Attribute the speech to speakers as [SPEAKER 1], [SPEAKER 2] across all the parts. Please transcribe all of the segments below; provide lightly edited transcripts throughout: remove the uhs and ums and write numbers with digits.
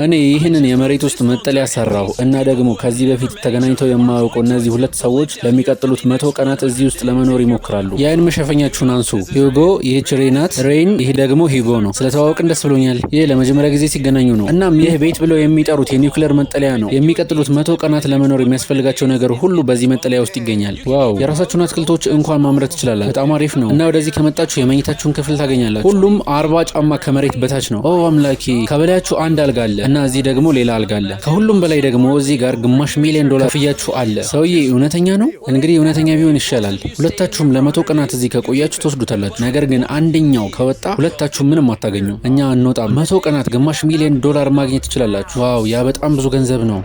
[SPEAKER 1] እኔ ይህንን የመሬት ውስጥ መጠለያ ሰራሁ እና ደግሞ ከዚህ በፊት ተገናኝተው የማያውቁ እነዚህ ሁለት ሰዎች ለሚቀጥሉት 100 ቀናት እዚህ ውስጥ ለመኖር ይሞክራሉ። የአይን መሸፈኛችሁን አንሱ። ሂጎ፣ ይህች ሬናት፣ ሬይን፣ ይህ ደግሞ ሂጎ ነው። ስለተዋወቅን ደስ ብሎኛል። ይህ ለመጀመሪያ ጊዜ ሲገናኙ ነው። እናም ይህ ቤት ብለው የሚጠሩት የኒውክሌር መጠለያ ነው። የሚቀጥሉት 100 ቀናት ለመኖር የሚያስፈልጋቸው ነገር ሁሉ በዚህ መጠለያ ውስጥ ይገኛል። ዋው! የራሳችሁን አትክልቶች እንኳን ማምረት ትችላላችሁ። በጣም አሪፍ ነው። እና ወደዚህ ከመጣችሁ የመኝታችሁን ክፍል ታገኛላችሁ። ሁሉም 40 ጫማ ከመሬት በታች ነው። ኦ አምላኬ! ከበላያችሁ አንድ አልጋ አለ እና እዚህ ደግሞ ሌላ አልጋ አለ። ከሁሉም በላይ ደግሞ እዚህ ጋር ግማሽ ሚሊዮን ዶላር ከፍያችሁ አለ። ሰውዬ እውነተኛ ነው? እንግዲህ እውነተኛ ቢሆን ይሻላል። ሁለታችሁም ለ100 ቀናት እዚህ ከቆያችሁ ትወስዱታላችሁ። ነገር ግን አንደኛው ከወጣ ሁለታችሁም ምንም አታገኙ። እኛ አንወጣም። 100 ቀናት ግማሽ ሚሊዮን ዶላር ማግኘት ትችላላችሁ። ዋው! ያ በጣም ብዙ ገንዘብ ነው።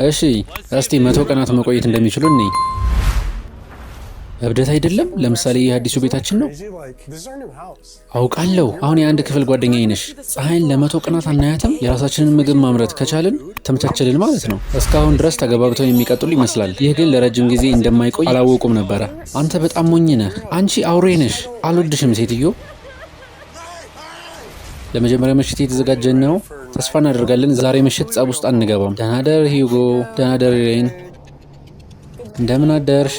[SPEAKER 1] እሺ እስቲ 100 ቀናት መቆየት እንደሚችሉ እኔ እብደት አይደለም። ለምሳሌ ይህ አዲሱ ቤታችን ነው። አውቃለሁ። አሁን የአንድ ክፍል ጓደኛዬ ነሽ። ፀሐይን ለ100 ቀናት አናያትም። የራሳችንን ምግብ ማምረት ከቻልን ተመቻችልን ማለት ነው። እስካሁን ድረስ ተገባብተው የሚቀጥሉ ይመስላል። ይህ ግን ለረጅም ጊዜ እንደማይቆይ አላወቁም ነበረ። አንተ በጣም ሞኝ ነህ። አንቺ አውሬ ነሽ። አልወድሽም ሴትዮ። ለመጀመሪያ ምሽት የተዘጋጀን ነው። ተስፋ እናደርጋለን ዛሬ ምሽት ጸብ ውስጥ አንገባም። ደህና ደር ሂጎ። ደህና ደር ሬን። እንደምን አደርሽ?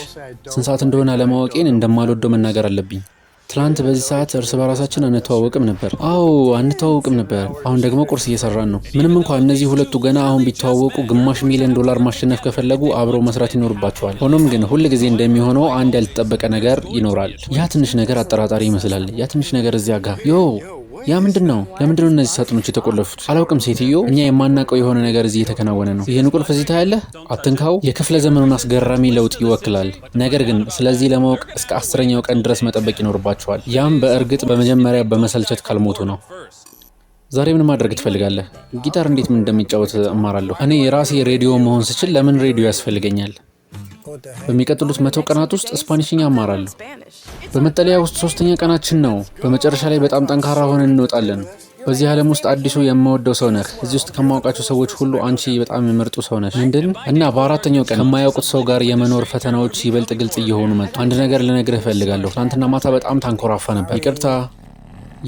[SPEAKER 1] ስንት ሰዓት እንደሆነ አለማወቄን እንደማልወደው መናገር አለብኝ። ትላንት በዚህ ሰዓት እርስ በራሳችን አንተዋወቅም ነበር። አዎ አንተዋወቅም ነበር። አሁን ደግሞ ቁርስ እየሰራን ነው። ምንም እንኳን እነዚህ ሁለቱ ገና አሁን ቢተዋወቁ ግማሽ ሚሊዮን ዶላር ማሸነፍ ከፈለጉ አብረው መስራት ይኖርባቸዋል። ሆኖም ግን ሁል ጊዜ እንደሚሆነው አንድ ያልተጠበቀ ነገር ይኖራል። ያ ትንሽ ነገር አጠራጣሪ ይመስላል። ያ ትንሽ ነገር እዚያ ጋር ያ ምንድነው? ለምንድነው እነዚህ ሳጥኖች የተቆለፉት? አላውቅም ሴትዮ። እኛ የማናውቀው የሆነ ነገር እዚህ እየተከናወነ ነው። ይሄን ቁልፍ እዚህ ታያለህ? አትንካው። የክፍለ ዘመኑን አስገራሚ ለውጥ ይወክላል። ነገር ግን ስለዚህ ለማወቅ እስከ 10ኛው ቀን ድረስ መጠበቅ ይኖርባቸዋል። ያም በእርግጥ በመጀመሪያ በመሰልቸት ካልሞቱ ነው። ዛሬ ምን ማድረግ ትፈልጋለህ? ጊታር እንዴት ምን እንደሚጫወት እማራለሁ። እኔ የራሴ ሬዲዮ መሆን ስችል ለምን ሬዲዮ ያስፈልገኛል? በሚቀጥሉት 100 ቀናት ውስጥ ስፓኒሽኛ እማራለሁ። በመጠለያ ውስጥ 3ኛ ቀናችን ነው። በመጨረሻ ላይ በጣም ጠንካራ ሆነን እንወጣለን። በዚህ ዓለም ውስጥ አዲሱ የምወደው ሰው ነህ። እዚህ ውስጥ ከማውቃቸው ሰዎች ሁሉ አንቺ በጣም የምርጡ ሰው ነሽ። ምንድን? እና በ4ኛው ቀን ከማያውቁት ሰው ጋር የመኖር ፈተናዎች ይበልጥ ግልጽ እየሆኑ መጡ። አንድ ነገር ልነግርህ እፈልጋለሁ። ትናንትና ማታ በጣም ታንኮራፋ ነበር። ይቅርታ።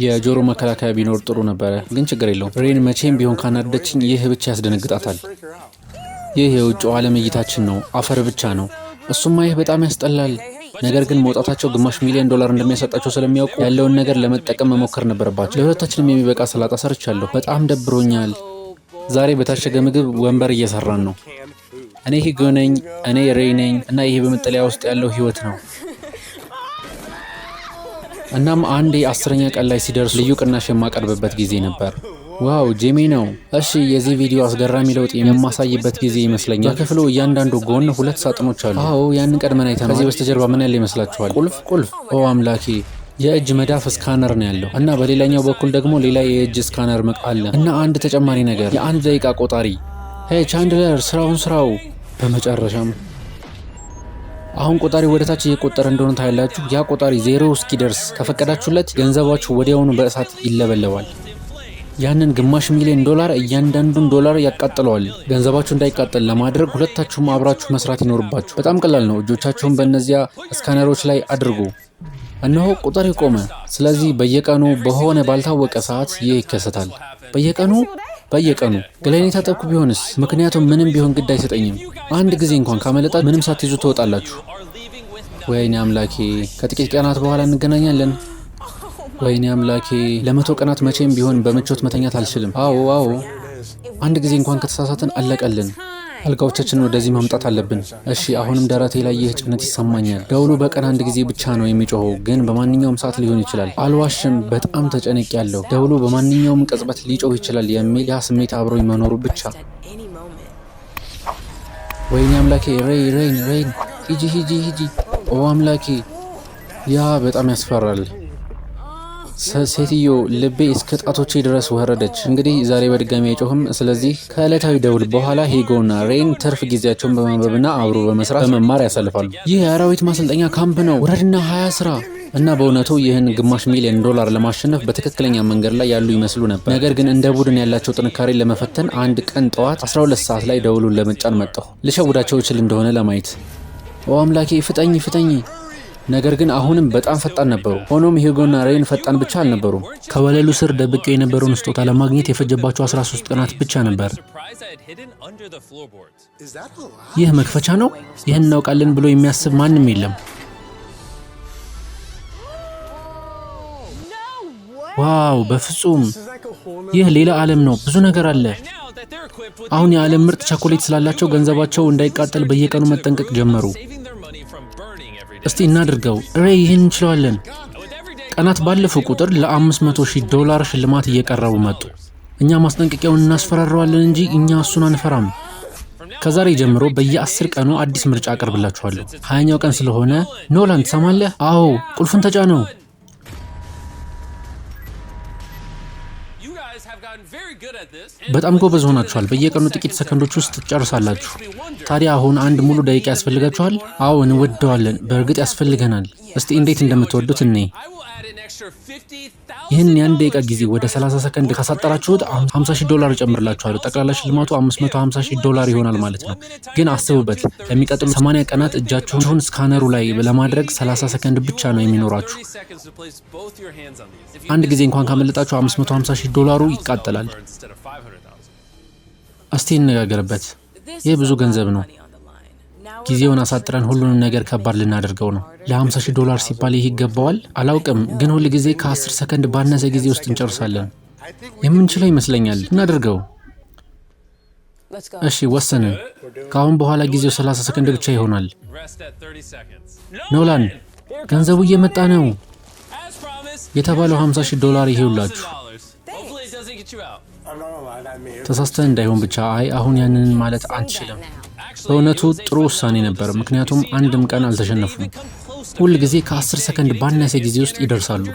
[SPEAKER 1] የጆሮ መከላከያ ቢኖር ጥሩ ነበረ፣ ግን ችግር የለውም። ሬን መቼም ቢሆን ካናደችኝ ይህ ብቻ ያስደነግጣታል። ይህ የውጭው ዓለም እይታችን ነው። አፈር ብቻ ነው። እሱማ ይህ በጣም ያስጠላል። ነገር ግን መውጣታቸው ግማሽ ሚሊዮን ዶላር እንደሚያሰጣቸው ስለሚያውቁ ያለውን ነገር ለመጠቀም መሞከር ነበረባቸው። ለሁለታችንም የሚበቃ ሰላጣ ሰርቻለሁ። በጣም ደብሮኛል። ዛሬ በታሸገ ምግብ ወንበር እየሰራን ነው። እኔ ሂጎ ነኝ። እኔ ሬይ ነኝ። እና ይሄ በመጠለያ ውስጥ ያለው ህይወት ነው። እናም አንዴ 10ኛ ቀን ላይ ሲደርስ ልዩ ቅናሽ የማቀርብበት ጊዜ ነበር። ዋው ጄሚ ነው። እሺ የዚህ ቪዲዮ አስገራሚ ለውጥ የማሳይበት ጊዜ ይመስለኛል። በክፍሉ እያንዳንዱ ጎን 2 ሳጥኖች አሉ። አዎ ያንን ቀድመን አይተናል። ከዚህ በስተጀርባ ምን ያለ ይመስላችኋል? ቁልፍ። ኦ አምላኬ! የእጅ መዳፍ ስካነር ነው ያለው እና በሌላኛው በኩል ደግሞ ሌላ የእጅ ስካነር አለ እና አንድ ተጨማሪ ነገር፣ የ1 ደቂቃ ቆጣሪ። ሄይ ቻንድለር ስራው። በመጨረሻም አሁን ቆጣሪ ወደታች እየቆጠረ እንደሆነ ታያላችሁ። ያ ቆጣሪ 0 እስኪደርስ ከፈቀዳችሁለት ገንዘባችሁ ወዲያውኑ በእሳት ይለበለባል። ያንን ግማሽ ሚሊዮን ዶላር እያንዳንዱን ዶላር ያቃጥለዋል። ገንዘባችሁ እንዳይቃጠል ለማድረግ ሁለታችሁም አብራችሁ መስራት ይኖርባችሁ። በጣም ቀላል ነው። እጆቻችሁን በእነዚያ ስካነሮች ላይ አድርጉ። እነሆ ቁጥር ቆመ። ስለዚህ በየቀኑ በሆነ ባልታወቀ ሰዓት ይህ ይከሰታል። በየቀኑ ገላይኔ ታጠብኩ ቢሆንስ? ምክንያቱም ምንም ቢሆን ግድ አይሰጠኝም። አንድ ጊዜ እንኳን ካመለጣ ምንም ሳትይዙ ትወጣላችሁ። ወይኔ አምላኬ! ከጥቂት ቀናት በኋላ እንገናኛለን። ወይኔ አምላኬ! ለ100 ቀናት መቼም ቢሆን በምቾት መተኛት አልችልም። አዎ አንድ ጊዜ እንኳን ከተሳሳትን አለቀልን። አልጋዎቻችንን ወደዚህ ማምጣት አለብን። እሺ አሁንም ደረቴ ላይ ይህ ጭነት ይሰማኛል። ደውሉ በቀን አንድ ጊዜ ብቻ ነው የሚጮኸው፣ ግን በማንኛውም ሰዓት ሊሆን ይችላል። አልዋሽም፣ በጣም ተጨንቄያለሁ። ደውሉ በማንኛውም ቅጽበት ሊጮህ ይችላል የሚል ያ ስሜት አብሮኝ መኖሩ ብቻ። ወይኔ አምላኬ! ሬይን ሂጂ! ኦ አምላኬ! ያ በጣም ያስፈራል። ሴትዮ ልቤ እስከ ጣቶቼ ድረስ ወረደች። እንግዲህ ዛሬ በድጋሚ አይጮህም። ስለዚህ ከዕለታዊ ደውል በኋላ ሂጎና ሬን ትርፍ ጊዜያቸውን በማንበብና አብሮ በመስራት በመማር ያሳልፋሉ። ይህ የአራዊት ማሰልጠኛ ካምፕ ነው። ውረድና 20 ስራ እና በእውነቱ ይህን ግማሽ ሚሊዮን ዶላር ለማሸነፍ በትክክለኛ መንገድ ላይ ያሉ ይመስሉ ነበር። ነገር ግን እንደ ቡድን ያላቸው ጥንካሬ ለመፈተን አንድ ቀን ጠዋት 12 ሰዓት ላይ ደውሉን ለመጫን መጣሁ። ልሸውዳቸው እችል እንደሆነ ለማየት። ኦ አምላኬ! ፍጠኝ! ነገር ግን አሁንም በጣም ፈጣን ነበሩ። ሆኖም ሂዩጎና ሬይን ፈጣን ብቻ አልነበሩም። ከወለሉ ስር ደብቄው የነበረውን ስጦታ ለማግኘት የፈጀባቸው 13 ቀናት ብቻ ነበር። ይህ መክፈቻ ነው? ይህን እናውቃለን ብሎ የሚያስብ ማንም የለም። ዋው! በፍጹም ይህ ሌላ ዓለም ነው። ብዙ ነገር አለ። አሁን የዓለም ምርጥ ቸኮሌት ስላላቸው ገንዘባቸው እንዳይቃጠል በየቀኑ መጠንቀቅ ጀመሩ። እስቲ እናድርገው ሬይ፣ ይህን እንችለዋለን። ቀናት ባለፉ ቁጥር ለ$500,000 ሽልማት እየቀረቡ መጡ። እኛ ማስጠንቀቂያውን እናስፈራረዋለን እንጂ እኛ እሱን አንፈራም። ከዛሬ ጀምሮ በየ10 ቀኑ አዲስ ምርጫ አቀርብላችኋለሁ። 20ኛው ቀን ስለሆነ ኖላን ትሰማለህ? አዎ፣ ቁልፉን ተጫነው። በጣም ጎበዝ ሆናችኋል። በየቀኑ ጥቂት ሰከንዶች ውስጥ ትጨርሳላችሁ። ታዲያ አሁን አንድ ሙሉ ደቂቃ ያስፈልጋችኋል? አዎ፣ እንወደዋለን። በእርግጥ ያስፈልገናል። እስቲ እንዴት እንደምትወዱት እኔ ይህን የ1 ደቂቃ ጊዜ ወደ 30 ሰከንድ ካሳጠራችሁት $50,000 እጨምርላችኋለሁ። ጠቅላላ ሽልማቱ $550,000 ይሆናል ማለት ነው። ግን አስቡበት፣ ለሚቀጥሉ 80 ቀናት እጃችሁን ስካነሩ ላይ ለማድረግ 30 ሰከንድ ብቻ ነው የሚኖራችሁ። አንድ ጊዜ እንኳን ካመለጣችሁ $550,000 ይቃጠላል። እስቲ እንነጋገርበት። ይህ ብዙ ገንዘብ ነው። ጊዜውን አሳጥረን ሁሉንም ነገር ከባድ ልናደርገው ነው። ለ$50,000 ሲባል ይህ ይገባዋል? አላውቅም፣ ግን ሁል ጊዜ ከ10 ሰከንድ ባነሰ ጊዜ ውስጥ እንጨርሳለን። የምንችለው ይመስለኛል። እናድርገው። እሺ፣ ወሰንን። ከአሁን በኋላ ጊዜው 30 ሰከንድ ብቻ ይሆናል። ኖላን፣ ገንዘቡ እየመጣ ነው። የተባለው $50,000 ይሄውላችሁ። ተሳስተን እንዳይሆን ብቻ። አይ፣ አሁን ያንን ማለት አንችልም። በእውነቱ ጥሩ ውሳኔ ነበር፣ ምክንያቱም አንድም ቀን አልተሸነፉም። ሁል ጊዜ ከ10 ሰከንድ ባነሰ ጊዜ ውስጥ ይደርሳሉ።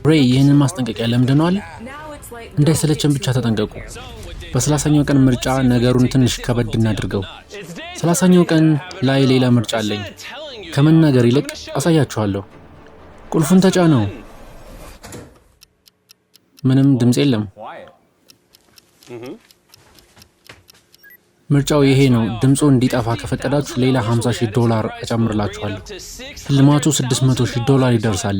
[SPEAKER 1] ሬይ፣ ይህንን ማስጠንቀቂያ ለምደነዋል። እንዳይሰለቸን ብቻ ተጠንቀቁ። በ30ኛው ቀን ምርጫ ነገሩን ትንሽ ከበድ እናድርገው። 30ኛው ቀን ላይ ሌላ ምርጫ አለኝ። ከመናገር ይልቅ አሳያችኋለሁ። ቁልፉን ተጫነው። ምንም ድምፅ የለም። ምርጫው ይሄ ነው። ድምፁ እንዲጠፋ ከፈቀዳችሁ ሌላ $50,000 እጨምርላችኋለሁ። ሽልማቱ $600,000 ይደርሳል።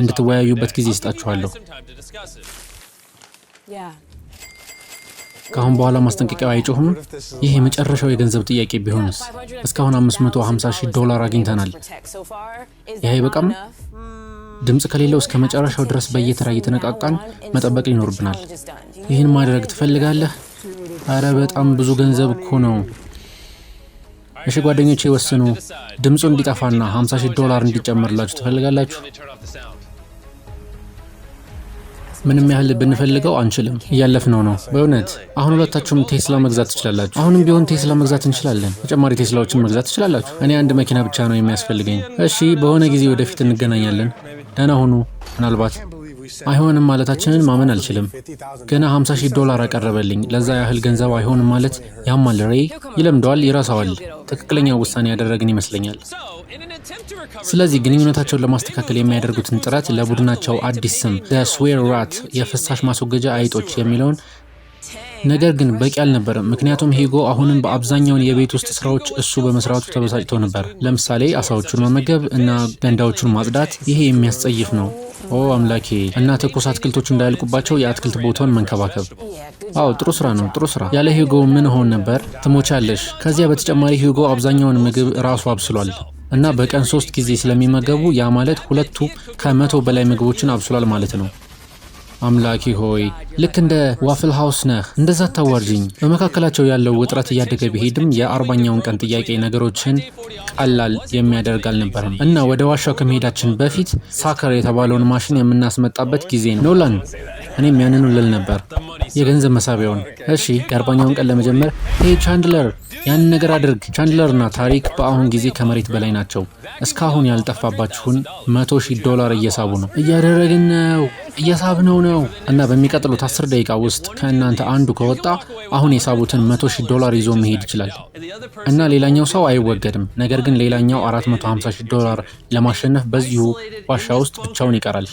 [SPEAKER 1] እንድትወያዩበት ጊዜ ይስጣችኋለሁ። ከአሁን በኋላ ማስጠንቀቂያው አይጮህም። ይህ የመጨረሻው የገንዘብ ጥያቄ ቢሆንስ? እስካሁን $550,000 አግኝተናል። ይህ አይበቃም? ድምፅ ከሌለው እስከ መጨረሻው ድረስ በየተራ እየተነቃቃን መጠበቅ ይኖርብናል። ይህን ማድረግ ትፈልጋለህ? አረ በጣም ብዙ ገንዘብ እኮ ነው። እሺ ጓደኞቼ ወስኑ። ድምፁ እንዲጠፋና $50,000 እንዲጨመርላችሁ ትፈልጋላችሁ? ምንም ያህል ብንፈልገው አንችልም። እያለፍነው ነው በእውነት። አሁን ሁለታችሁም ቴስላ መግዛት ትችላላችሁ። አሁንም ቢሆን ቴስላ መግዛት እንችላለን። ተጨማሪ ቴስላዎችን መግዛት ትችላላችሁ። እኔ አንድ መኪና ብቻ ነው የሚያስፈልገኝ። እሺ፣ በሆነ ጊዜ ወደፊት እንገናኛለን። ደህና ሁኑ። ምናልባት አይሆንም ማለታችንን ማመን አልችልም። ገና $50,000 አቀረበልኝ። ለዛ ያህል ገንዘብ አይሆንም ማለት ያማል። ሬይ ይለምደዋል፣ ይረሳዋል። ትክክለኛ ውሳኔ ያደረግን ይመስለኛል። ስለዚህ ግንኙነታቸውን ለማስተካከል የሚያደርጉትን ጥረት ለቡድናቸው አዲስ ስም ዘ ስዌር ራት የፍሳሽ ማስወገጃ አይጦች የሚለውን ነገር ግን በቂ አልነበረም። ምክንያቱም ሂጎ አሁንም በአብዛኛውን የቤት ውስጥ ስራዎች እሱ በመስራቱ ተበሳጭቶ ነበር። ለምሳሌ አሳዎቹን መመገብ እና ገንዳዎቹን ማጽዳት። ይሄ የሚያስጸይፍ ነው። ኦ አምላኬ! እና ትኩስ አትክልቶች እንዳያልቁባቸው የአትክልት ቦታውን መንከባከብ። አዎ ጥሩ ስራ ነው፣ ጥሩ ስራ። ያለ ሂጎ ምን ሆን ነበር? ትሞቻለሽ። ከዚያ በተጨማሪ ሂጎ አብዛኛውን ምግብ ራሱ አብስሏል እና በቀን 3 ጊዜ ስለሚመገቡ ያ ማለት ሁለቱ ከ100 በላይ ምግቦችን አብስሏል ማለት ነው። አምላኬ ሆይ ልክ እንደ ዋፍል ሃውስ ነህ። እንደዛ አታዋርጂኝ። በመካከላቸው ያለው ውጥረት እያደገ ቢሄድም የ40ኛውን ቀን ጥያቄ ነገሮችን ቀላል የሚያደርግ አልነበረም እና ወደ ዋሻው ከመሄዳችን በፊት ሳከር የተባለውን ማሽን የምናስመጣበት ጊዜ ነው። ኖላን፣ እኔም ያንኑ ልል ነበር፣ የገንዘብ መሳቢያውን። እሺ፣ የ40ኛውን ቀን ለመጀመር ሄይ ቻንድለር፣ ያንን ነገር አድርግ። ቻንድለርና ታሪክ በአሁን ጊዜ ከመሬት በላይ ናቸው። እስካሁን ያልጠፋባችሁን $100,000 እየሳቡ ነው። እያደረግን ነው፣ እየሳብነው ነው እና በሚቀጥሉት 10 ደቂቃ ውስጥ ከእናንተ አንዱ ከወጣ አሁን የሳቡትን $100,000 ይዞ መሄድ ይችላል እና ሌላኛው ሰው አይወገድም። ነገር ግን ሌላኛው $450,000 ለማሸነፍ በዚሁ ዋሻ ውስጥ ብቻውን ይቀራል።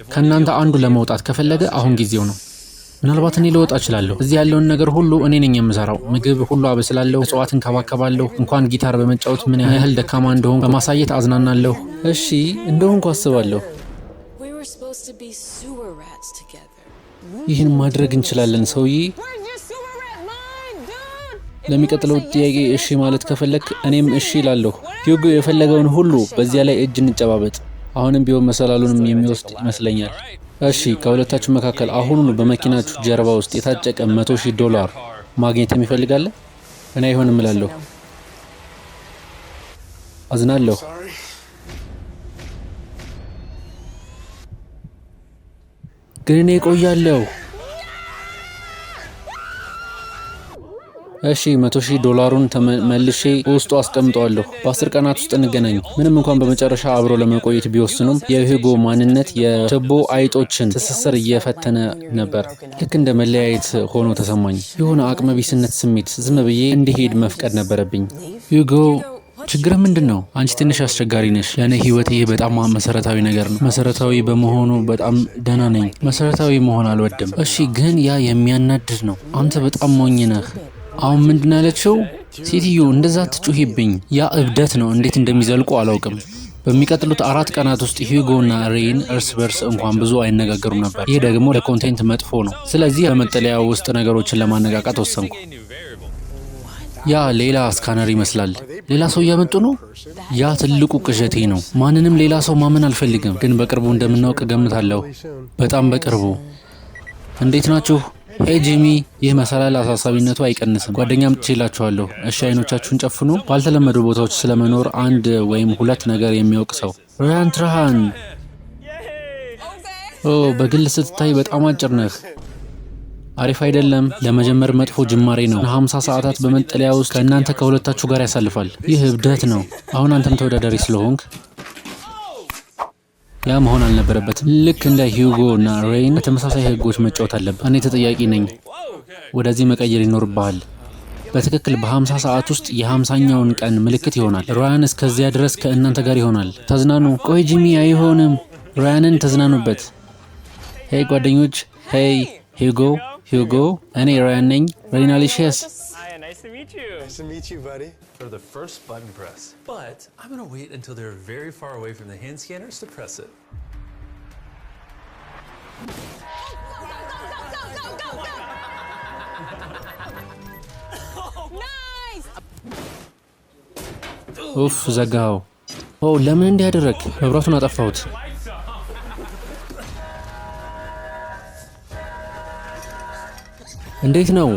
[SPEAKER 1] ከእናንተ አንዱ ለመውጣት ከፈለገ አሁን ጊዜው ነው። ምናልባት እኔ ልወጣ እችላለሁ። እዚህ ያለውን ነገር ሁሉ እኔ ነኝ የምሰራው። ምግብ ሁሉ አበስላለሁ፣ እጽዋት እንከባከባለሁ፣ እንኳን ጊታር በመጫወት ምን ያህል ደካማ እንደሆንኩ በማሳየት አዝናናለሁ። እሺ እንደሆንኩ አስባለሁ። ይህን ማድረግ እንችላለን ሰውዬ። ለሚቀጥለው ጥያቄ እሺ ማለት ከፈለክ እኔም እሺ እላለሁ። ሂዩጎ የፈለገውን ሁሉ በዚያ ላይ እጅ እንጨባበጥ። አሁንም ቢሆን መሰላሉንም የሚወስድ ይመስለኛል። እሺ ከሁለታችሁ መካከል አሁኑኑ በመኪናችሁ ጀርባ ውስጥ የታጨቀ $100,000 ማግኘት የሚፈልጋለ? እኔ አይሆንም እላለሁ። አዝናለሁ። ግን እኔ እቆያለሁ። እሺ $100,000ን ተመልሼ ውስጡ አስቀምጠዋለሁ። በ10 ቀናት ውስጥ እንገናኝ። ምንም እንኳን በመጨረሻ አብሮ ለመቆየት ቢወስኑም የሂዩጎ ማንነት የትቦ አይጦችን ትስስር እየፈተነ ነበር። ልክ እንደ መለያየት ሆኖ ተሰማኝ። የሆነ አቅመቢስነት ስሜት። ዝም ብዬ እንዲሄድ መፍቀድ ነበረብኝ። ሂዩጎ ችግር ምንድን ነው? አንቺ ትንሽ አስቸጋሪ ነሽ። ለእኔ ህይወት ይህ በጣም መሰረታዊ ነገር ነው። መሰረታዊ በመሆኑ በጣም ደህና ነኝ። መሰረታዊ መሆን አልወድም። እሺ ግን ያ የሚያናድድ ነው። አንተ በጣም ሞኝ ነህ። አሁን ምንድን ያለችው? ሴትዮ እንደዛ ትጩሂብኝ። ያ እብደት ነው። እንዴት እንደሚዘልቁ አላውቅም። በሚቀጥሉት 4 ቀናት ውስጥ ሂዩጎ እና ሬይን እርስ በርስ እንኳን ብዙ አይነጋገሩም ነበር። ይህ ደግሞ ለኮንቴንት መጥፎ ነው። ስለዚህ በመጠለያ ውስጥ ነገሮችን ለማነቃቃት ወሰንኩ። ያ ሌላ ስካነር ይመስላል። ሌላ ሰው እያመጡ ነው። ያ ትልቁ ቅዠቴ ነው። ማንንም ሌላ ሰው ማመን አልፈልግም፣ ግን በቅርቡ እንደምናውቅ ገምታለሁ። በጣም በቅርቡ። እንዴት ናችሁ? ሄይ ጂሚ። ይህ መሰላል አሳሳቢነቱ አይቀንስም። ጓደኛም ትችላችኋለሁ። እሺ አይኖቻችሁን ጨፍኑ። ባልተለመዱ ቦታዎች ስለመኖር 1 ወይም 2 ነገር የሚያውቅ ሰው። ራያን ትራሃን። በግል ስትታይ በጣም አጭር ነህ። አሪፍ አይደለም። ለመጀመር መጥፎ ጅማሬ ነው። 50 ሰዓታት በመጠለያ ውስጥ ከእናንተ ከሁለታችሁ ጋር ያሳልፋል። ይህ እብደት ነው። አሁን አንተም ተወዳዳሪ ስለሆንክ ያ መሆን አልነበረበትም። ልክ እንደ ሂዩጎ እና ሬይን በተመሳሳይ ህጎች መጫወት አለብህ። እኔ ተጠያቂ ነኝ። ወደዚህ መቀየር ይኖርብሃል። በትክክል በ50 ሰዓት ውስጥ የ50ኛውን ቀን ምልክት ይሆናል። ራያን እስከዚያ ድረስ ከእናንተ ጋር ይሆናል። ተዝናኑ። ቆይ ጂሚ አይሆንም። ራያንን ተዝናኑበት። ሄይ ጓደኞች። ሄይ ሂዩጎ፣ እኔ ራያን ነኝ። ሬይናሊሽስ።
[SPEAKER 2] Nice to meet you, buddy. For the first button press. But I'm going to wait until they're very far away from the hand scanners to press it.
[SPEAKER 3] Nice!
[SPEAKER 1] ኡፍ ዘጋው። ለምን እንዲያደረግ? መብራቱን አጠፋሁት። እንዴት ነው?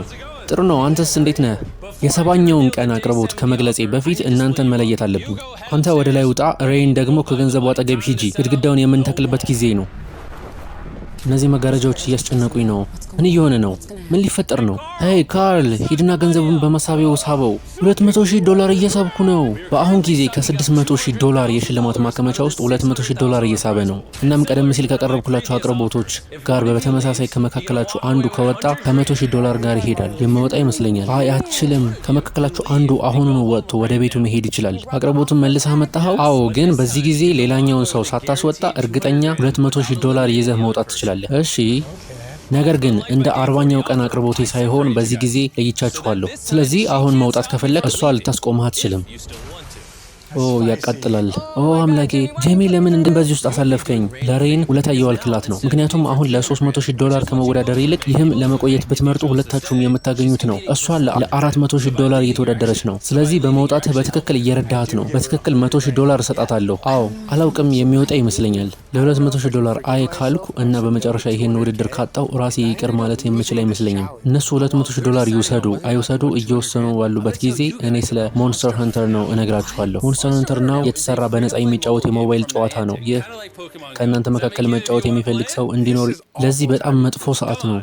[SPEAKER 1] ጥሩ ነው። አንተስ እንዴት ነህ? የ70ኛውን ቀን አቅርቦት ከመግለጼ በፊት እናንተን መለየት አለብኝ። አንተ ወደ ላይ ውጣ፣ ሬይን ደግሞ ከገንዘቡ አጠገብ ሂጂ። ግድግዳውን የምንተክልበት ጊዜ ነው። እነዚህ መጋረጃዎች እያስጨነቁኝ ነው። ምን እየሆነ ነው? ምን ሊፈጠር ነው? ሄይ ካርል፣ ሂድና ገንዘቡን በመሳቢያው ሳበው። $200,000 እየሳብኩ ነው። በአሁን ጊዜ ከ$600,000 የሽልማት ማከማቻ ውስጥ $200,000 እየሳበ ነው። እናም ቀደም ሲል ከቀረብኩላችሁ አቅርቦቶች ጋር በተመሳሳይ ከመካከላችሁ አንዱ ከወጣ ከ$100,000 ጋር ይሄዳል። የማወጣ ይመስለኛል። አችልም። ከመካከላችሁ አንዱ አሁኑኑ ወጥቶ ወደ ቤቱ መሄድ ይችላል። አቅርቦቱን መልሰህ መጣኸው? አዎ፣ ግን በዚህ ጊዜ ሌላኛውን ሰው ሳታስወጣ እርግጠኛ $200,000 ይዘህ መውጣት ትችላለህ። እሺ፣ ነገር ግን እንደ 40ኛው ቀን አቅርቦቴ ሳይሆን በዚህ ጊዜ ለይቻችኋለሁ። ስለዚህ አሁን መውጣት ከፈለግ እሷ ልታስቆምህ አትችልም። ያቃጥላል። አምላኬ፣ ጄሚ ለምን በዚህ ውስጥ አሳለፍከኝ? ለሬይን ውለታ እየዋልክላት ነው። ምክንያቱም አሁን ለ$300,000 ከመወዳደር ይልቅ ይህም ለመቆየት ብትመርጡ ሁለታችሁም የምታገኙት ነው። እሷ ለ$400,000 እየተወዳደረች ነው። ስለዚህ በመውጣትህ በትክክል እየረዳሃት ነው። በትክክል $100,000 እሰጣታለሁ። የሚወጣ ይመስለኛል። ለ$200,000 አይ ካልኩ እና በመጨረሻ ይሄን ውድድር ካጣው ራሴ ይቅር ማለት የምችል አይመስለኝም። እነሱ $200,000 ይውሰዱ አይውሰዱ እየወሰኑ ባሉበት ጊዜ እኔ ስለ ሞንስተር ሀንተር ነው እነግራችኋለሁ። ሞንስተር ሀንተር ነው የተሰራ በነፃ የሚጫወት የሞባይል ጨዋታ ነው። ይህ ከእናንተ መካከል መጫወት የሚፈልግ ሰው እንዲኖር ለዚህ በጣም መጥፎ ሰዓት ነው።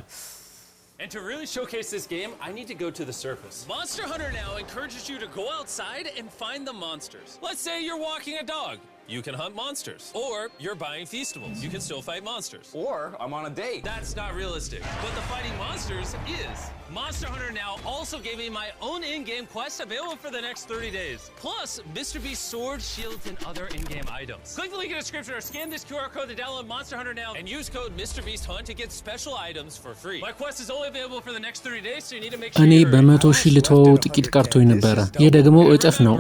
[SPEAKER 4] And to really showcase this game, I need to go to the surface. Monster Hunter now encourages you to go outside and find the monsters. Let's say you're walking a dog. You can hunt monsters. Or you're buying Feastables. You can still fight monsters.
[SPEAKER 3] Or I'm on a date.
[SPEAKER 4] That's not realistic. But the fighting monsters is. Monster Hunter Now also gave me my own in-game quest available for the next 30 days. Plus, Mr. Beast sword, shields, and other in-game items. Click the link in the description or scan this QR code to download Monster Hunter Now and use code MrBeastHunt to get special items for free. My quest is only available for the next 30 days, so you need to make sure
[SPEAKER 1] እኔ
[SPEAKER 4] you're
[SPEAKER 1] በ100,000 ልተወው ጥቂት ቀርቶኝ ነበረ። ይህ ደግሞ እጥፍ ነው።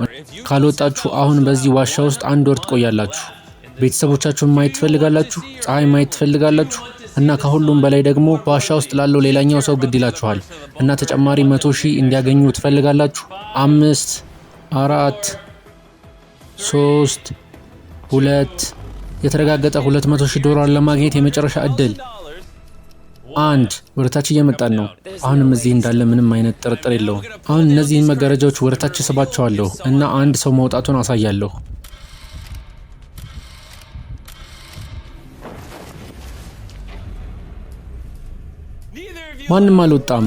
[SPEAKER 1] ካልወጣችሁ አሁን በዚህ ዋሻ ውስጥ 1 ወር ትቆያላችሁ። ቤተሰቦቻችሁን ማየት ትፈልጋላችሁ፣ ፀሐይ ማየት ትፈልጋላችሁ እና ከሁሉም በላይ ደግሞ በዋሻ ውስጥ ላለው ሌላኛው ሰው ግድ ይላችኋል እና ተጨማሪ 100,000 እንዲያገኙ ትፈልጋላችሁ። 5 4 3 2 የተረጋገጠ $200,000 ለማግኘት የመጨረሻ እድል 1 ወደታች እየመጣን ነው። አሁንም እዚህ እንዳለ ምንም አይነት ጥርጥር የለውም። አሁን እነዚህን መጋረጃዎች ወደታች ስባቸዋለሁ እና አንድ ሰው መውጣቱን አሳያለሁ። ማንም አልወጣም።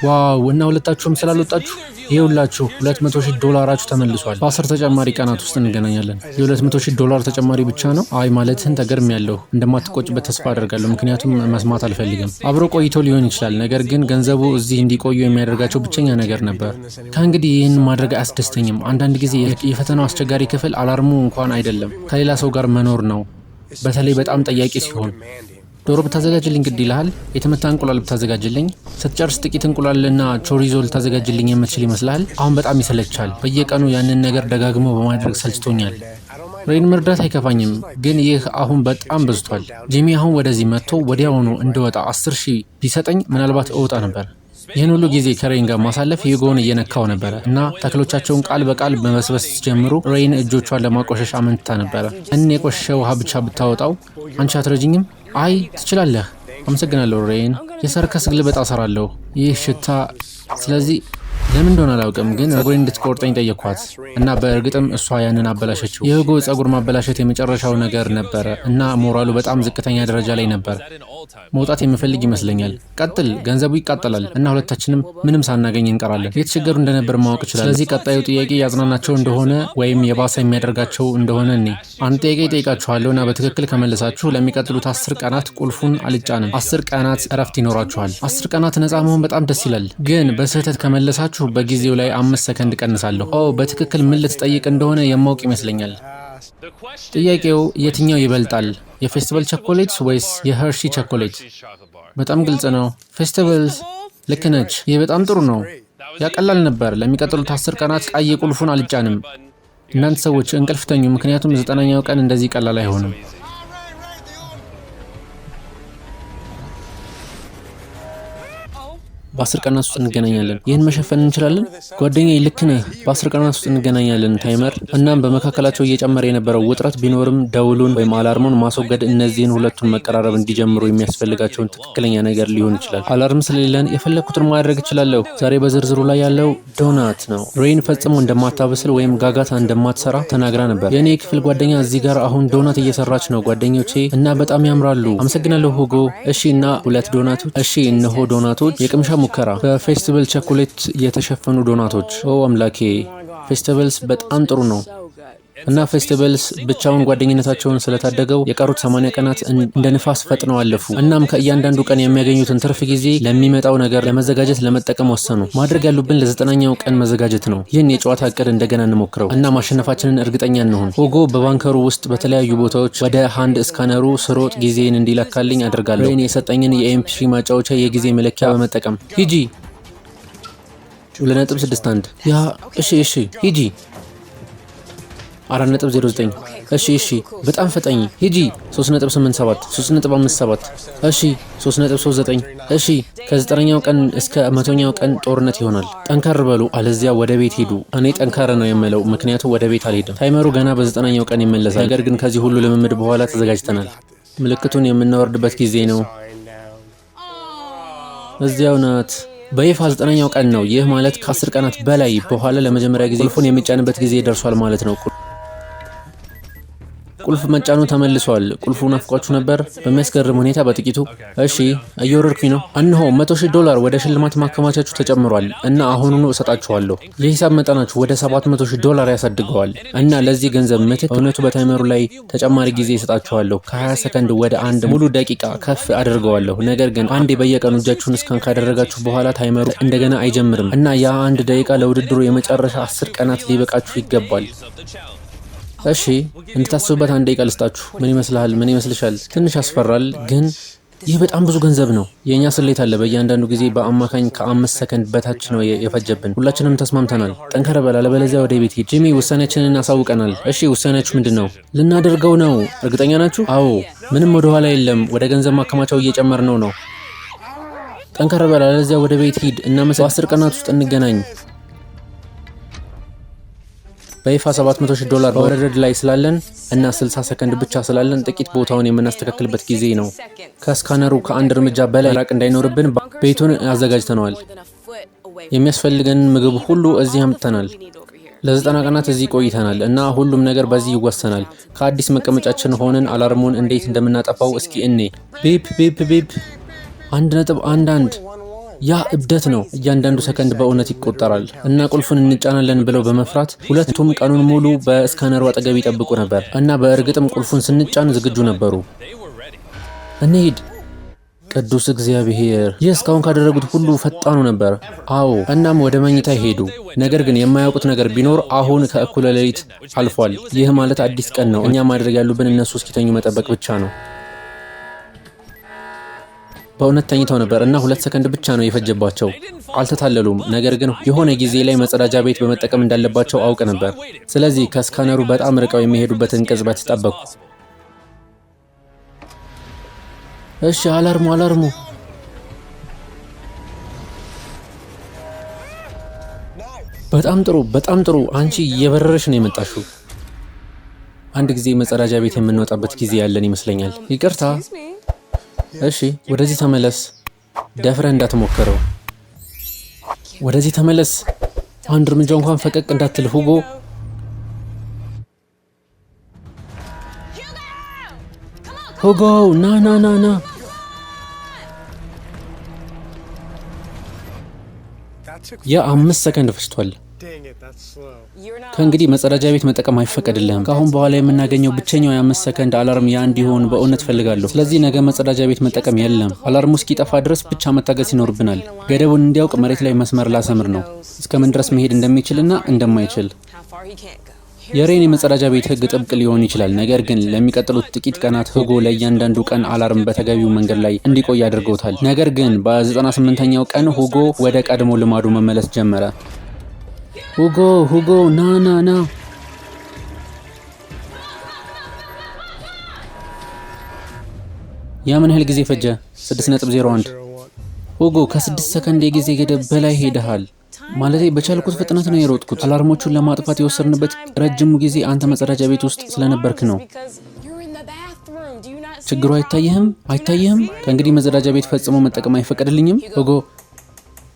[SPEAKER 1] ዋው! እና ሁለታችሁም ስላልወጣችሁ ይኸውላችሁ $200,000 ተመልሷል። በ10 ተጨማሪ ቀናት ውስጥ እንገናኛለን። $200,000 ተጨማሪ ብቻ ነው? አይ ማለትህን ተገርሚያለሁ። እንደማትቆጭበት ተስፋ አደርጋለሁ፣ ምክንያቱም መስማት አልፈልግም። አብሮ ቆይቶ ሊሆን ይችላል፣ ነገር ግን ገንዘቡ እዚህ እንዲቆዩ የሚያደርጋቸው ብቸኛ ነገር ነበር። ከእንግዲህ ይህን ማድረግ አያስደስተኝም። አንዳንድ ጊዜ የፈተናው አስቸጋሪ ክፍል አላርሙ እንኳን አይደለም፣ ከሌላ ሰው ጋር መኖር ነው፣ በተለይ በጣም ጠያቂ ሲሆን። ዶሮ ብታዘጋጅልኝ ግድ ይልሃል? የተመታ እንቁላል ብታዘጋጅልኝ? ስትጨርስ ጥቂት እንቁላልና ቾሪዞ ልታዘጋጅልኝ የምትችል ይመስላል? አሁን በጣም ይሰለቻል። በየቀኑ ያንን ነገር ደጋግሞ በማድረግ ሰልችቶኛል። ሬን መርዳት አይከፋኝም፣ ግን ይህ አሁን በጣም በዝቷል። ጂሚ አሁን ወደዚህ መጥቶ ወዲያውኑ እንደወጣ 10,000 ቢሰጠኝ ምናልባት እወጣ ነበር። ይህን ሁሉ ጊዜ ከሬን ጋር ማሳለፍ ዩጎን እየነካው ነበረ እና ተክሎቻቸውን ቃል በቃል በመስበስ ሲጀምሩ ሬን እጆቿን ለማቆሸሽ አመንታ ነበረ። እኔ የቆሸሸ ውሃ ብቻ ብታወጣው አንቺ አትረጅኝም? አይ ትችላለህ። አመሰግናለሁ ሬን። የሰርከስ ግልበጣ እሰራለሁ። ይህ ሽታ ስለዚህ ለምን እንደሆነ አላውቅም፣ ግን ጸጉሬን እንድትቆርጠኝ ጠየኳት እና በእርግጥም እሷ ያንን አበላሸችው። የሁጎ ጸጉር ማበላሸት የመጨረሻው ነገር ነበረ እና ሞራሉ በጣም ዝቅተኛ ደረጃ ላይ ነበር። መውጣት የምፈልግ ይመስለኛል። ቀጥል፣ ገንዘቡ ይቃጠላል እና ሁለታችንም ምንም ሳናገኝ እንቀራለን። የተቸገሩ እንደነበር ማወቅ ይችላል። ስለዚህ ቀጣዩ ጥያቄ ያጽናናቸው እንደሆነ ወይም የባሰ የሚያደርጋቸው እንደሆነ እኔ አንድ ጥያቄ ጠይቃችኋለሁ እና በትክክል ከመለሳችሁ ለሚቀጥሉት 10 ቀናት ቁልፉን አልጫንም። 10 ቀናት እረፍት ይኖራችኋል። 10 ቀናት ነፃ መሆን በጣም ደስ ይላል፣ ግን በስህተት ከመለሳችሁ በጊዜው ላይ 5 ሰከንድ ቀንሳለሁ። በትክክል ምን ልትጠይቅ እንደሆነ የማውቅ ይመስለኛል። ጥያቄው የትኛው ይበልጣል? የፌስቲቫል ቸኮሌት ወይስ የሄርሺ ቸኮሌት? በጣም ግልጽ ነው። ፌስቲቫልስ። ልክ ነች። ይህ በጣም ጥሩ ነው። ያቀላል ነበር። ለሚቀጥሉት 10 ቀናት ቀይ ቁልፉን አልጫንም። እናንተ ሰዎች እንቅልፍ ተኙ፣ ምክንያቱም 9ኛው ቀን እንደዚህ ቀላል አይሆንም። በ10 ቀናት ውስጥ እንገናኛለን። ይህን መሸፈን እንችላለን? ጓደኛዬ ልክ ነህ። በ10 ቀናት ውስጥ እንገናኛለን ታይመር። እናም በመካከላቸው እየጨመረ የነበረው ውጥረት ቢኖርም ደውሉን ወይም አላርሙን ማስወገድ እነዚህን ሁለቱን መቀራረብ እንዲጀምሩ የሚያስፈልጋቸውን ትክክለኛ ነገር ሊሆን ይችላል። አላርም ስለሌለን የፈለኩትን ማድረግ እችላለሁ። ዛሬ በዝርዝሩ ላይ ያለው ዶናት ነው። ሬን ፈጽሞ እንደማታበስል ወይም ጋጋታ እንደማትሰራ ተናግራ ነበር። የእኔ ክፍል ጓደኛ እዚህ ጋር አሁን ዶናት እየሰራች ነው ጓደኞቼ፣ እና በጣም ያምራሉ። አመሰግናለሁ ሁጎ። እሺ፣ እና 2 ዶናቶች። እሺ፣ እነሆ ዶናቶች። የቅምሻ ሙከራ በፌስቲቫል ቸኮሌት የተሸፈኑ ዶናቶች። አምላኬ፣ ፌስቲቫልስ በጣም ጥሩ ነው እና ፌስቲቫልስ ብቻውን ጓደኝነታቸውን ስለታደገው የቀሩት 80 ቀናት እንደ ንፋስ ፈጥነው አለፉ። እናም ከእያንዳንዱ ቀን የሚያገኙትን ትርፍ ጊዜ ለሚመጣው ነገር ለመዘጋጀት ለመጠቀም ወሰኑ። ማድረግ ያሉብን ለ9ኛው ቀን መዘጋጀት ነው። ይህን የጨዋታ እቅድ እንደገና እንሞክረው እና ማሸነፋችንን እርግጠኛ እንሆን። ሁጎ በባንከሩ ውስጥ በተለያዩ ቦታዎች ወደ ሃንድ ስካነሩ ስሮጥ ጊዜን እንዲለካልኝ አድርጋለሁ። ሬን የሰጠኝን የኤምፒ ማጫወቻ የጊዜ መለኪያ በመጠቀም ሂጂ 2.61 ያ እሺ ሂጂ 4.09 እሺ በጣም ፈጠኝ ሂጂ 3.87 3.57 እሺ 3.39 እሺ ከ9ኛው ቀን እስከ 100ኛው ቀን ጦርነት ይሆናል። ጠንካራ በሉ አለዚያ ወደ ቤት ሂዱ። እኔ ጠንካራ ነው የምለው ምክንያቱም ወደ ቤት አልሄድም። ታይመሩ ገና በ9ኛው ቀን ይመለሳል። ነገር ግን ከዚህ ሁሉ ልምምድ በኋላ ተዘጋጅተናል። ምልክቱን የምናወርድበት ጊዜ ነው። እዚያው ናት። በይፋ 9ኛው ቀን ነው። ይህ ማለት ከ10 ቀናት በላይ በኋላ ለመጀመሪያ ጊዜ ቁልፉን የሚጫንበት ጊዜ ደርሷል ማለት ነው። ቁልፍ መጫኑ ተመልሷል። ቁልፉ ናፍቋችሁ ነበር? በሚያስገርም ሁኔታ በጥቂቱ። እሺ እየወረድኩኝ ነው። እነሆ $100,000 ወደ ሽልማት ማከማቻችሁ ተጨምሯል እና አሁኑኑ እሰጣችኋለሁ። የሂሳብ መጠናችሁ ወደ $700,000 ያሳድገዋል እና ለዚህ ገንዘብ ምትክ እውነቱ በታይመሩ ላይ ተጨማሪ ጊዜ እሰጣችኋለሁ። ከ20 ሰከንድ ወደ 1 ሙሉ ደቂቃ ከፍ አድርገዋለሁ። ነገር ግን አንዴ በየቀኑ እጃችሁን እስካን ካደረጋችሁ በኋላ ታይመሩ እንደገና አይጀምርም እና ያ 1 ደቂቃ ለውድድሩ የመጨረሻ 10 ቀናት ሊበቃችሁ ይገባል። እሺ እንድታስቡበት 1 ደቂቃ ልስጣችሁ። ምን ይመስልሃል? ምን ይመስልሻል? ትንሽ ያስፈራል፣ ግን ይህ በጣም ብዙ ገንዘብ ነው። የኛ ስሌት አለ። በእያንዳንዱ ጊዜ በአማካኝ ከ5 ሰከንድ በታች ነው የፈጀብን። ሁላችንም ተስማምተናል። ጠንከር በል፣ አለበለዚያ ወደ ቤት ሂድ። ጂሚ ውሳኔያችንን አሳውቀናል። እሺ ውሳኔያችሁ ምንድን ነው? ልናደርገው ነው። እርግጠኛ ናችሁ? አዎ፣ ምንም ወደ ኋላ የለም። ወደ ገንዘብ ማከማቻው እየጨመርነው ነው። ጠንከር በል፣ አለበለዚያ ወደ ቤት ሂድ እና በ10 ቀናት ውስጥ እንገናኝ። በይፋ $700,000 በወረድ ላይ ስላለን እና 60 ሰከንድ ብቻ ስላለን ጥቂት ቦታውን የምናስተካክልበት ጊዜ ነው። ከስካነሩ ከ1 እርምጃ በላይ ራቅ እንዳይኖርብን ቤቱን አዘጋጅተነዋል። የሚያስፈልገን ምግብ ሁሉ እዚህ አምጥተናል። ለ90 ቀናት እዚህ ቆይተናል እና ሁሉም ነገር በዚህ ይወሰናል። ከአዲስ መቀመጫችን ሆነን አላርሙን እንዴት እንደምናጠፋው እስኪ እኔ ቢፕ ቢፕ ቢፕ 1.11 ያ እብደት ነው። እያንዳንዱ ሰከንድ በእውነት ይቆጠራል እና ቁልፉን እንጫናለን ብለው በመፍራት ሁለቱም ቀኑን ሙሉ በስካነሩ አጠገብ ይጠብቁ ነበር እና በእርግጥም ቁልፉን ስንጫን ዝግጁ ነበሩ። እንሂድ። ቅዱስ እግዚአብሔር! ይህ እስካሁን ካደረጉት ሁሉ ፈጣኑ ነበር። አዎ። እናም ወደ መኝታ ሄዱ። ነገር ግን የማያውቁት ነገር ቢኖር አሁን ከእኩለ ሌሊት አልፏል። ይህ ማለት አዲስ ቀን ነው። እኛ ማድረግ ያሉብን እነሱ እስኪተኙ መጠበቅ ብቻ ነው። በእውነት ተኝተው ነበር እና 2 ሰከንድ ብቻ ነው የፈጀባቸው። አልተታለሉም። ነገር ግን የሆነ ጊዜ ላይ መጸዳጃ ቤት በመጠቀም እንዳለባቸው አውቅ ነበር። ስለዚህ ከስካነሩ በጣም ርቀው የሚሄዱበትን ቅጽበት ጠበቁ። እሺ አላርሙ። በጣም ጥሩ። አንቺ እየበረረሽ ነው የመጣሽው። አንድ ጊዜ መጸዳጃ ቤት የምንወጣበት ጊዜ ያለን ይመስለኛል። ይቅርታ። እሺ ወደዚህ ተመለስ። ደፍረህ እንዳትሞክረው። ወደዚህ ተመለስ። 1 እርምጃ እንኳን ፈቀቅ እንዳትል ሁጎ። ሁጎ ና። የ5 ሰከንድ ፈጅቷል። ከእንግዲህ መጸዳጃ ቤት መጠቀም አይፈቀድልህም። ከአሁን በኋላ የምናገኘው ብቸኛው የ5 ሰከንድ አላርም ያ እንዲሆን በእውነት ፈልጋለሁ። ስለዚህ ነገ መጸዳጃ ቤት መጠቀም የለም። አላርሙ እስኪጠፋ ድረስ ብቻ መታገስ ይኖርብናል። ገደቡን እንዲያውቅ መሬት ላይ መስመር ላሰምር ነው፣ እስከምን ድረስ መሄድ እንደሚችልና እንደማይችል። የሬን የመጸዳጃ ቤት ህግ ጥብቅ ሊሆን ይችላል፣ ነገር ግን ለሚቀጥሉት ጥቂት ቀናት ሁጎ ለእያንዳንዱ ቀን አላርም በተገቢው መንገድ ላይ እንዲቆይ አድርገውታል። ነገር ግን በ98ኛው ቀን ሁጎ ወደ ቀድሞ ልማዱ መመለስ ጀመረ። ሁጎ ና። ያ ምን ያህል ጊዜ ፈጀ? 6.01 ሁጎ፣ ከ6 ሰከንድ የጊዜ ገደብ በላይ ሄደሃል። ማለቴ በቻልኩት ፍጥነት ነው የሮጥኩት። አላርሞቹን ለማጥፋት የወሰድንበት ረጅሙ ጊዜ አንተ መጸዳጃ ቤት ውስጥ ስለነበርክ ነው። ችግሩ አይታየህም? ከእንግዲህ መጸዳጃ ቤት ፈጽሞ መጠቀም አይፈቀድልኝም። ሁጎ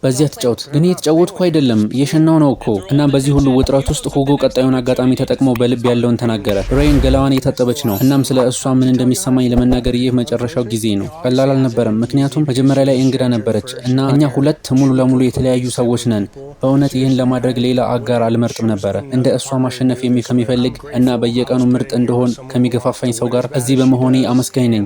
[SPEAKER 1] በዚያ ተጫወት። ግን እየተጫወትኩ አይደለም፣ እየሸናው ነው እኮ። እና በዚህ ሁሉ ውጥረት ውስጥ ሁጎ ቀጣዩን አጋጣሚ ተጠቅሞ በልብ ያለውን ተናገረ። ሬን ገላዋን እየታጠበች ነው። እናም ስለ እሷ ምን እንደሚሰማኝ ለመናገር ይህ መጨረሻው ጊዜ ነው። ቀላል አልነበረም፣ ምክንያቱም መጀመሪያ ላይ እንግዳ ነበረች እና እኛ ሁለት ሙሉ ለሙሉ የተለያዩ ሰዎች ነን። በእውነት ይህን ለማድረግ ሌላ አጋር አልመርጥም ነበረ። እንደ እሷ ማሸነፍ ከሚፈልግ እና በየቀኑ ምርጥ እንደሆን ከሚገፋፋኝ ሰው ጋር እዚህ በመሆኔ አመስጋኝ ነኝ።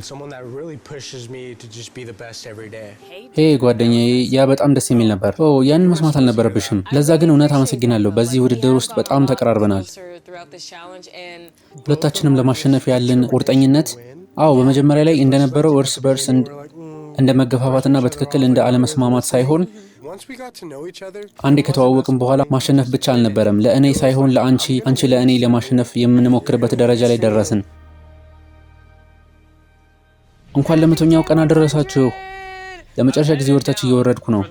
[SPEAKER 1] ሄ ጓደኛዬ፣ ያ በጣም ደስ የሚል ነበር። ያንን መስማት አልነበረብሽም። ለዛ ግን እውነት አመሰግናለሁ። በዚህ ውድድር ውስጥ በጣም ተቀራርበናል። ሁለታችንም ለማሸነፍ ያለን ቁርጠኝነት፣ በመጀመሪያ ላይ እንደነበረው እርስ በርስ እንደ መገፋፋትና በትክክል እንደ አለመስማማት ሳይሆን አንዴ ከተዋወቅን በኋላ ማሸነፍ ብቻ አልነበረም። ለእኔ ሳይሆን ለአንቺ፣ አንቺ ለእኔ ለማሸነፍ የምንሞክርበት ደረጃ ላይ ደረስን። እንኳን ለ100ኛው ቀን አደረሳችሁ። ለመጨረሻ ጊዜ ወርታች እየወረድኩ ነው።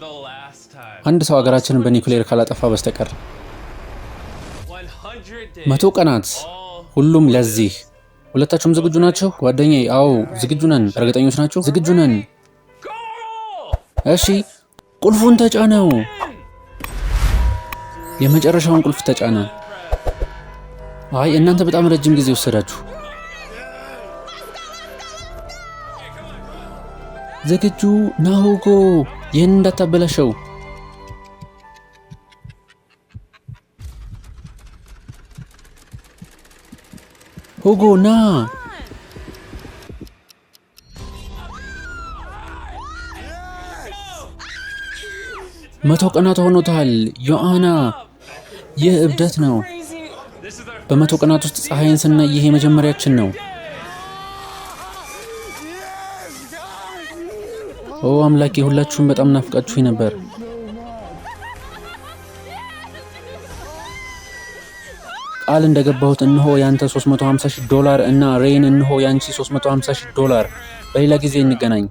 [SPEAKER 1] አንድ ሰው ሀገራችንን በኒውክሌር ካላጠፋ በስተቀር 100 ቀናት፣ ሁሉም ለዚህ። ሁለታችሁም ዝግጁ ናችሁ? ጓደኛዬ፣ አዎ ዝግጁ ነን። እርግጠኞች ናችሁ? ዝግጁ ነን። እሺ፣ ቁልፉን ተጫነው። የመጨረሻውን ቁልፍ ተጫነ። እናንተ በጣም ረጅም ጊዜ ወሰዳችሁ። ዝግጁ ና ሁጎ፣ ይህን እንዳታበላሸው። ሁጎ ና። 100 ቀናት ሆኖታል ዮአና። ይህ እብደት ነው። በ100 ቀናት ውስጥ ፀሐይን ስናይ ይሄ የመጀመሪያችን ነው። ኦ አምላኬ፣ ሁላችሁም በጣም ናፍቃችሁኝ ነበር። ቃል እንደገባሁት እንሆ ያንተ $350,000 እና ሬይን እንሆ ያንቺ $350,000። በሌላ ጊዜ እንገናኝ።